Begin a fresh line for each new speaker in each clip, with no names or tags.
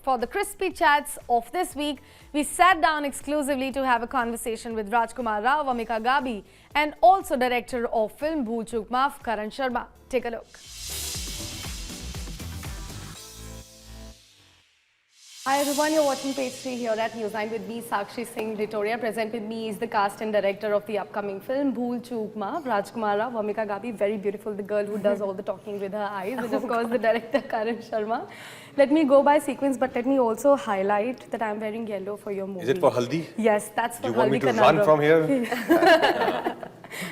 For the crispy chats of this week, we sat down exclusively to have a conversation with Rajkumar Rao, Vamika Gabi, and also director of film Bhool Chook Maaf, Karan Sharma. Take a look. Hi everyone, you're watching Page 3 here at News9 with me, Sakshi Singh Ditoria. Present with me is the cast and director of the upcoming film, Bhool Chook Maaf, Rajkumar Rao, Vamika Gabi, very beautiful, the girl who does all the talking with her eyes, and of course the director, Karan Sharma. Let me go by sequence, but let me also highlight that I'm wearing yellow for your movie.
Is it for Haldi?
Yes, that's for Haldi.
You want me to run from here?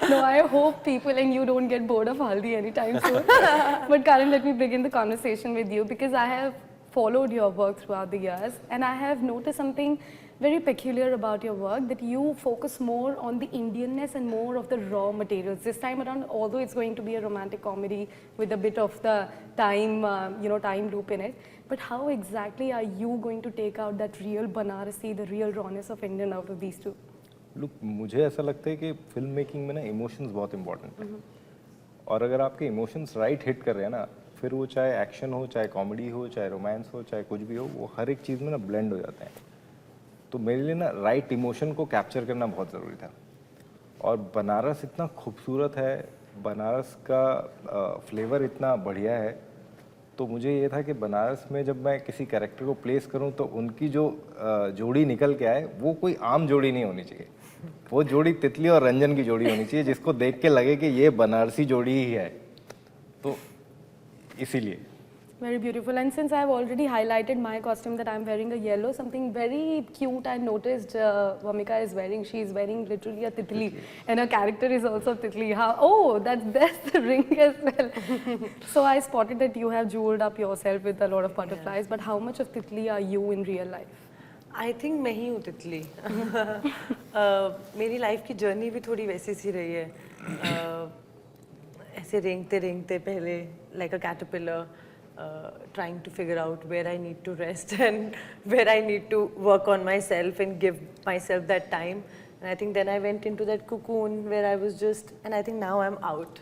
No, I hope people and you don't get bored of Haldi anytime soon. But Karan, let me begin the conversation with you because I have followed your work throughout the years and I have noticed something very peculiar about your work, that you focus more on the Indianness and more of the raw materials. This time around, although it's going to be a romantic comedy with a bit of the time, time loop in it, but how exactly are you going to take out that real Banarasi, the real rawness of Indian out of these two?
Look, मुझे ऐसा लगता है कि film making में ना emotions बहुत important है और अगर आपके इमोशंस राइट हिट कर रहे हैं ना, फिर वो चाहे एक्शन हो, चाहे कॉमेडी हो, चाहे रोमांस हो, चाहे कुछ भी हो, वो हर एक चीज़ में ना ब्लेंड हो जाते हैं. तो मेरे लिए ना राइट इमोशन को कैप्चर करना बहुत ज़रूरी था. और बनारस इतना खूबसूरत है, बनारस का फ्लेवर इतना बढ़िया है, तो मुझे ये था कि बनारस में जब मैं किसी कैरेक्टर को प्लेस करूं तो उनकी जो जोड़ी निकल के आए वो कोई आम जोड़ी नहीं होनी चाहिए. वो जोड़ी तितली और रंजन की जोड़ी होनी चाहिए जिसको देख के लगे कि ये बनारसी जोड़ी ही है. तो इसीलिए.
Very beautiful. And since I have already highlighted my costume that I am wearing a yellow, something very cute I noticed Vamika is wearing. She is wearing literally a titli, and her character is also titli. How? Oh, that's the ring as well. So I spotted that you have jeweled up yourself with a lot of butterflies. Yeah. But how much of titli are you in real life?
I think मैं ही हूँ तितली. मेरी life की journey भी थोड़ी वैसी सी रही है. ऐसे रेंगते रेंगते पहले like a caterpillar. Trying to figure out where I need to rest and where I need to work on myself and give myself that time. And I think then I went into that cocoon where I was just, and I think now I'm out.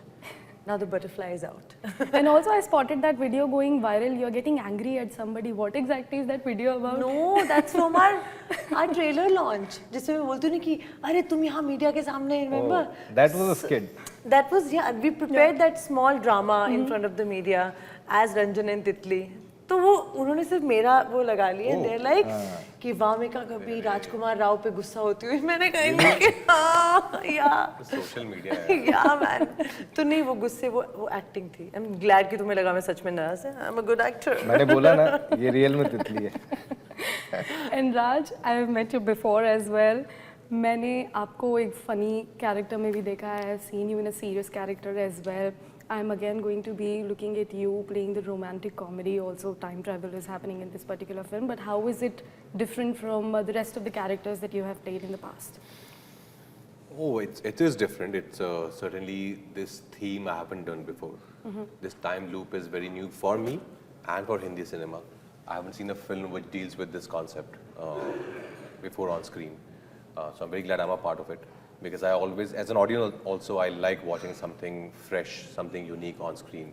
Now the butterfly is out.
And also I spotted that video going viral. You're getting angry at somebody. What exactly is that video about?
No, that's from our trailer launch. जिसमें मैं बोलती हूँ कि अरे तुम यहाँ media के सामने, remember?
Oh, that was a skit.
That was, yeah, we prepared that small drama in front of the media as Ranjan and Titli. तो वो उन्होंने सिर्फ मेरा वो लगा लिया. They're like कि वामिका कभी राजकुमार राव पे गुस्सा होती हुई. मैंने कहा कि हाँ या
सोशल मीडिया है.
या मैन. तो नहीं, वो गुस्से वो एक्टिंग थी. I'm glad कि तुम्हें लगा मैं सच में नर्वस है. I'm a good actor.
मैंने बोला ना ये रियल में तितली है.
And Raj, I have met you before as well. मैंने आपको एक funny character में भी देखा है. I have seen you in a serious character as well. I'm again going to be looking at you playing the romantic comedy. Also, time travel is happening in this particular film. But how is it different from the rest of the characters that you have played in the past?
Oh, it is different. It's certainly this theme I haven't done before. This time loop is very new for me and for Hindi cinema. I haven't seen a film which deals with this concept before on screen. So I'm very glad I'm a part of it. Because I always, as an audience also, I like watching something fresh, something unique on screen.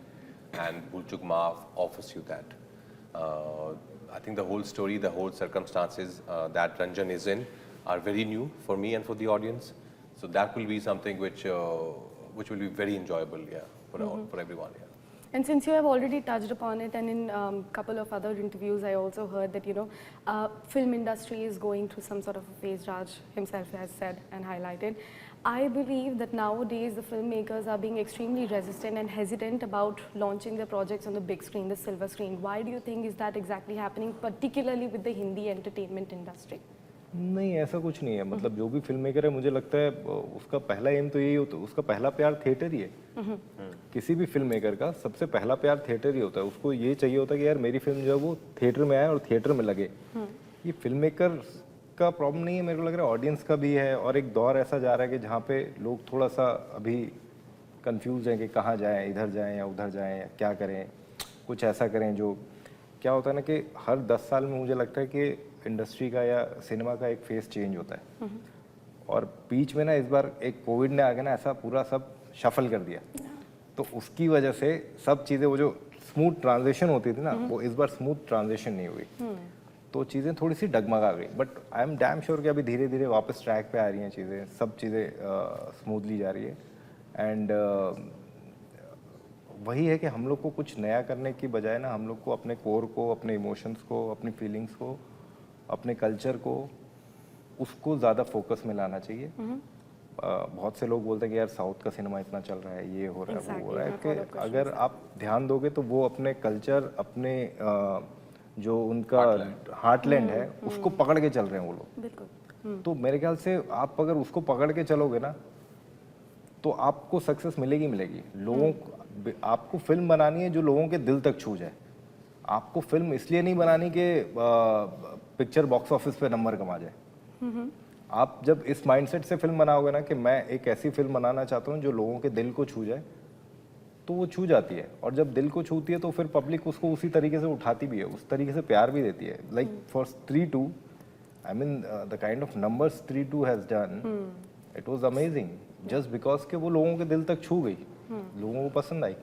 And Bhool Chook Maaf offers you that. I think the whole story, the whole circumstances that Ranjan is in are very new for me and for the audience. So that will be something which will be very enjoyable, yeah, for everyone, yeah.
And since you have already touched upon it, and in a couple of other interviews, I also heard that, film industry is going through some sort of a phase. Raj himself has said and highlighted. I believe that nowadays the filmmakers are being extremely resistant and hesitant about launching their projects on the big screen, the silver screen. Why do you think is that exactly happening, particularly with the Hindi entertainment industry?
नहीं, ऐसा कुछ नहीं है. मतलब जो भी film maker है, मुझे लगता है उसका पहला एम तो यही होता है, उसका पहला प्यार थिएटर ही है. किसी भी फिल्म मेकर का सबसे पहला प्यार थिएटर ही होता है. उसको ये चाहिए होता है कि यार मेरी फिल्म जो है वो थिएटर में आए और थिएटर में लगे. ये फिल्म मेकर का प्रॉब्लम नहीं है, मेरे को लग रहा है ऑडियंस का भी है. और एक दौर ऐसा जा रहा है कि जहाँ पे लोग थोड़ा सा अभी कंफ्यूज हैं कि कहाँ जाएँ, इधर जाएँ या उधर जाएँ, या क्या करें. कुछ ऐसा करें जो क्या होता है ना कि हर 10 साल में मुझे लगता है कि इंडस्ट्री का या सिनेमा का एक फेस चेंज होता है. और बीच में ना इस बार एक कोविड ने आके ना ऐसा पूरा सब शफल कर दिया. तो उसकी वजह से सब चीज़ें वो जो स्मूथ ट्रांजिशन होती थी ना, वो इस बार स्मूथ ट्रांजिशन नहीं हुई. तो चीज़ें थोड़ी सी डगमगा गई, but I am damn sure कि अभी धीरे धीरे वापस ट्रैक पे आ रही हैं चीज़ें, सब चीज़ें स्मूथली जा रही है। एंड वही है कि हम लोग को कुछ नया करने की बजाय ना, हम लोग को अपने कोर को, अपने इमोशंस को, अपनी फीलिंग्स को, अपने कल्चर को, उसको ज़्यादा फोकस में लाना चाहिए। बहुत से लोग बोलते हैं कि यार साउथ का सिनेमा इतना चल रहा है, ये हो रहा है, वो हो रहा है, कि अगर आप ध्यान दोगे तो वो अपने कल्चर, अपने जो उनका हार्टलैंड है, उसको पकड़ के चल रहे हैं वो लोग।
बिल्कुल।
तो मेरे ख्याल से आप अगर उसको पकड़ के चलोगे ना, तो आपको सक्सेस मिलेगी मिलेगी। लोगों आपको फिल्म बनानी है जो लोगों के दिल तक छू जाए। आपको फिल्म इसलिए नहीं बनानी कि पिक्चर बॉक्स ऑफिस पे नंबर कमा जाए। आप जब इस माइंडसेट से फिल्म बनाओगे ना कि मैं एक ऐसी फिल्म बनाना चाहता हूँ जो लोगों के दिल को छू जाए, तो वो छू जाती है। और जब दिल को छूती है तो फिर पब्लिक उसको उसी तरीके से उठाती भी है, उस तरीके से प्यार भी देती है। लाइक फॉर स्त्री 2, I mean the kind of numbers स्त्री 2 has done, it was amazing, just because कि वो लोगों के दिल तक छू गई, लोगों को पसंद आई।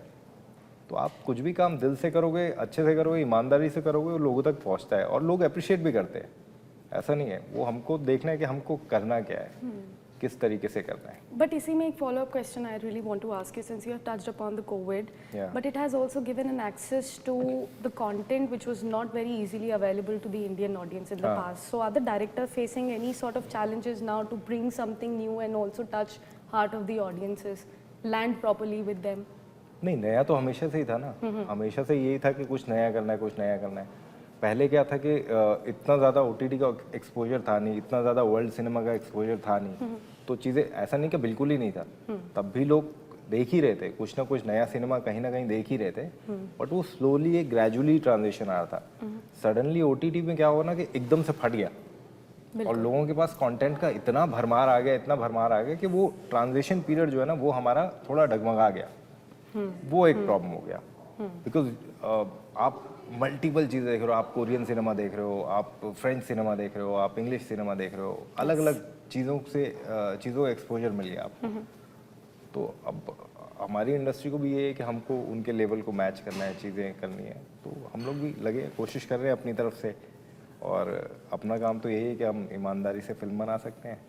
तो आप कुछ भी काम दिल से करोगे, अच्छे से करोगे, ईमानदारी से करोगे, वो लोगों तक पहुंचता है और लोग अप्रिशिएट भी करते हैं। ऐसा नहीं है, वो हमको देखना है कि हमको करना क्या है, किस तरीके से करना है।
But इसी में एक follow-up question I really want to ask you, since you have touched upon the COVID,
Yeah.
but it has also given an access to the content which was not very easily available to the Indian audience in the past. So are the director facing any sort of challenges now to bring something new and also touch heart of the audiences, land properly with them?
नहीं, नया तो हमेशा से ही था ना, हमेशा से यही था कि कुछ नया करना है, कुछ नया करना है। पहले क्या था कि इतना ज़्यादा OTT का एक्सपोजर था नहीं, इतना ज़्यादा वर्ल्ड सिनेमा का एक्सपोजर था नहीं, तो चीज़ें ऐसा नहीं कि बिल्कुल ही नहीं था, तब भी लोग देख ही रहे थे, कुछ ना कुछ नया सिनेमा कहीं ना कहीं देख ही रहे थे, बट वो स्लोली एक ग्रेजुअली ट्रांजिशन आ रहा था। सडनली OTT में क्या हुआ ना कि एकदम से फट गया और लोगों के पास कंटेंट का इतना भरमार आ गया, इतना भरमार आ गया कि वो ट्रांजिशन पीरियड जो है ना, वो हमारा थोड़ा डगमगा गया। वो एक प्रॉब्लम हो गया, बिकॉज आप मल्टीपल चीज़ें देख रहे हो, आप कोरियन सिनेमा देख रहे हो, आप फ्रेंच सिनेमा देख रहे हो, आप इंग्लिश सिनेमा देख रहे हो, अलग अलग चीज़ों का एक्सपोजर मिल गया आपको। तो अब हमारी इंडस्ट्री को भी ये है कि हमको उनके लेवल को मैच करना है, चीज़ें करनी है, तो हम लोग भी लगे, कोशिश कर रहे हैं अपनी तरफ से। और अपना काम तो यही है कि हम ईमानदारी से फिल्म बना सकते हैं,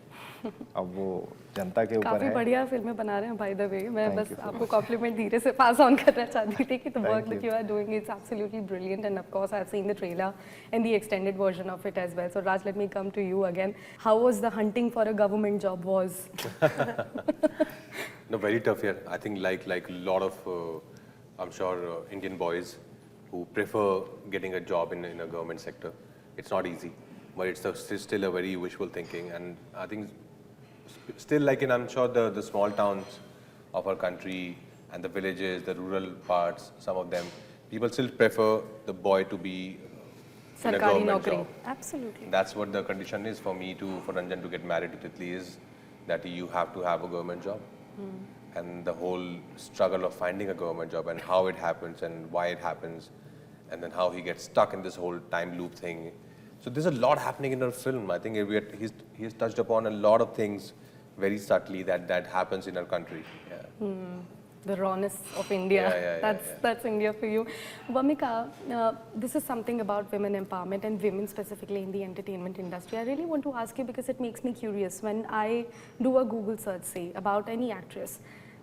अब वो जनता के ऊपर
काफी
है।
बढ़िया फिल्में बना रहे हैं बाय द वे। मैं
Thank
बस
you so
आपको कॉम्प्लीमेंट धीरे से पास ऑन करना चाहती थी कि the work
Thank
that
you.
You are doing is absolutely brilliant, and of course I have seen the trailer and the extended version of it as well. So Raj, let me come to you again. How was the hunting for a government job was?
No, very tough here. I think like a lot of, I'm sure Indian boys who prefer getting a job in a government sector. It's not easy, but it's still a very wishful thinking. And I think still like in, I'm sure the small towns of our country and the villages, the rural parts, some of them, people still prefer the boy to be in a
सरकारी
government
नौकरी।
job.
Absolutely.
That's what the condition is for me for Ranjan to get married to Titli, is that you have to have a government job. And the whole struggle of finding a government job and how it happens and why it happens, and then how he gets stuck in this whole time loop thing. So there's a lot happening in our film. I think he's touched upon a lot of things very subtly that happens in our country. Yeah.
The rawness of India.
Yeah,
That's India for you. Vamika, this is something about women empowerment and women specifically in the entertainment industry. I really want to ask you because it makes me curious. When I do a Google search, say, about any actress,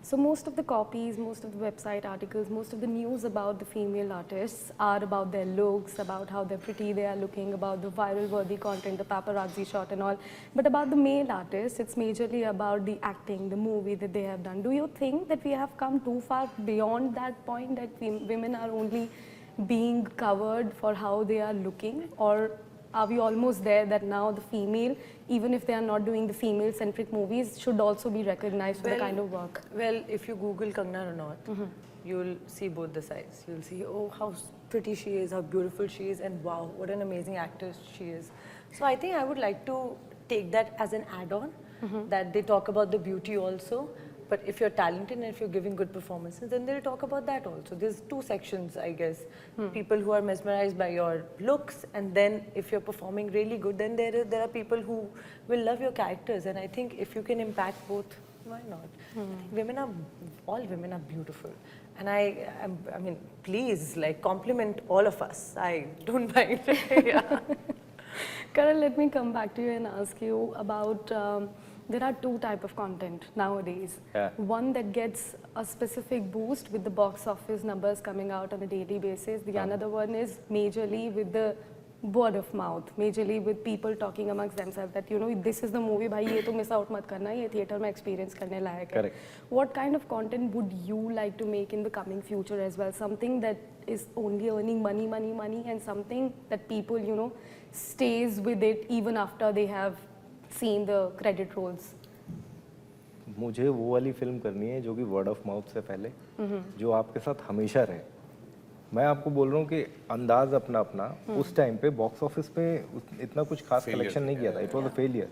so most of the copies, most of the website articles, most of the news about the female artists are about their looks, about how they're pretty they are looking, about the viral worthy content, the paparazzi shot and all. But about the male artists, it's majorly about the acting, the movie that they have done. Do you think that we have come too far beyond that point, that women are only being covered for how they are looking? Or are we almost there that now the female, even if they are not doing the female-centric movies, should also be recognized for the kind of work?
Well, if you Google Kangana Ranaut, you'll see both the sides. You'll see, oh, how pretty she is, how beautiful she is, and wow, what an amazing actress she is. So I think I would like to take that as an add-on, that they talk about the beauty also. But if you're talented and if you're giving good performances, then they'll talk about that also. There's two sections, I guess. People who are mesmerized by your looks, and then if you're performing really good, then there are people who will love your characters. And I think if you can impact both, why not? I think all women are beautiful. And I mean, please, like, compliment all of us. I don't mind. Yeah.
Karan, let me come back to you and ask you about. There are two type of content nowadays.
Yeah.
One that gets a specific boost with the box office numbers coming out on a daily basis. The another one is majorly with the word of mouth, majorly with people talking amongst themselves that this is the movie, bhai ye to miss out mat karna, ye theater mein experience karne layak hai.
Correct.
What kind of content would you like to make in the coming future as well? Something that is only earning money, and something that people stays with it even after they have seen the credit rolls.
मुझे वो वाली film करनी है जो कि word of mouth से पहले जो आपके साथ हमेशा रहे। मैं आपको बोल रहा हूँ कि अंदाज अपना अपना उस टाइम पे बॉक्स ऑफिस पे इतना कुछ खास कलेक्शन नहीं किया था, it was a failure.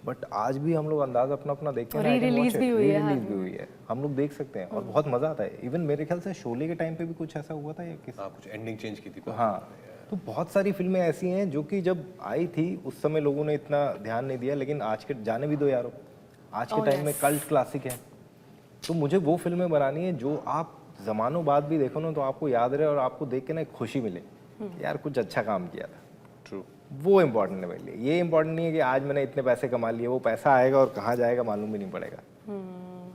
But आज भी हम लोग अंदाज अपना अपना देखते हैं,
री-रिलीज भी हुई है,
री-रिलीज भी हुई है, हम लोग देख सकते हैं और बहुत मजा आता है। इवन मेरे ख्याल से शोले के टाइम पे भी कुछ ऐसा हुआ था या किस
हाँ, कुछ एंडिंग चेंज की थी।
हाँ, तो बहुत सारी फिल्में ऐसी हैं जो कि जब आई थी उस समय लोगों ने इतना ध्यान नहीं दिया, लेकिन आज के जाने भी दो यारो, आज के टाइम में कल्ट क्लासिक है। तो मुझे वो फिल्में बनानी है जो आप जमानों बाद भी देखो ना तो आपको याद रहे और आपको देख के ना एक खुशी मिले कि यार कुछ अच्छा काम किया था।
ट्रू।
वो इम्पोर्टेंट है मेरे लिए। ये इम्पोर्टेंट नहीं है कि आज मैंने इतने पैसे कमा लिए, वो पैसा आएगा और कहाँ जाएगा मालूम भी नहीं पड़ेगा।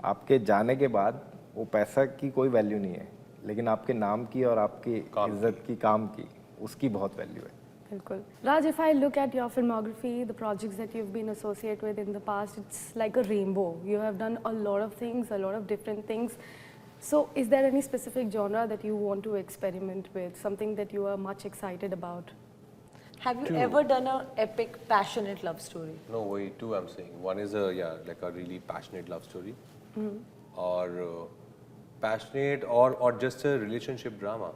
आपके जाने के बाद वो पैसा की कोई वैल्यू नहीं है, लेकिन आपके नाम की और आपकी इज्जत की, काम की, उसकी बहुत वैल्यू है।
Bilkul. Raj, if I look at your filmography, the projects that you've been associated with in the past, it's like a rainbow. You have done a lot of things, a lot of different things. So is there any specific genre that you want to experiment with, something that you are much excited about?
Have you ever done a epic, passionate love story?
No, way two I'm saying. One is like a really passionate love story, or passionate, or just a relationship drama.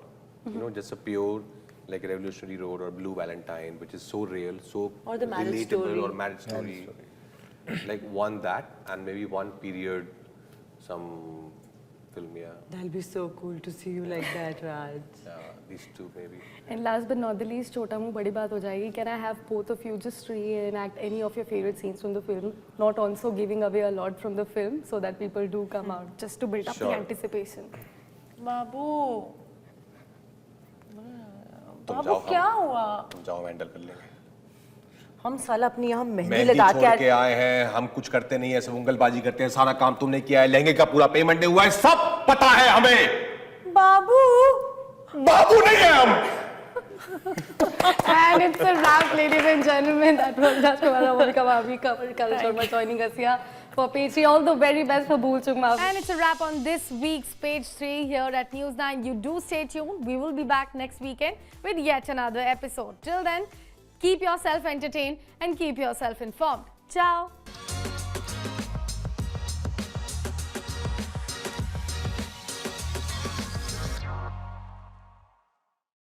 Just a pure like Revolutionary Road or Blue Valentine, which is so real, so
Or the marriage
relatable,
story.
or marriage story. Like one that, and maybe one period, some film, yeah.
That'll be so cool to see you like that, Raj.
These two maybe.
And last but not the least, chota muh badi baat ho jayegi. Can I have both of you just reenact any of your favorite scenes from the film, not also giving away a lot from the film, so that people do come out, just to build up the
Sure.
anticipation.
बाबू
तुम
बाबू
जाओ,
क्या हुआ?
तुम जाओ, handle कर लेंगे।
हम साल अपनी यहाँ मेहंदी
मेहंदी
लगा
छोड़ के
के
आए हैं, हम कुछ करते नहीं है, सब उंगलबाजी करते हैं, सारा काम तुमने किया है, लहंगे का पूरा पेमेंट नहीं हुआ है, सब पता है हमें।
बाबू
बाबू नहीं है हम।
And it's a wrap, ladies and gentlemen. That was Rajkumar Monika Bhabhi, Karan Sharma joining us here for Page 3. All the very best for Bhool Chuk Maafi. And it's a wrap on this week's Page 3 here at News 9. You do stay tuned. We will be back next weekend with yet another episode. Till then, keep yourself entertained and keep yourself informed. Ciao.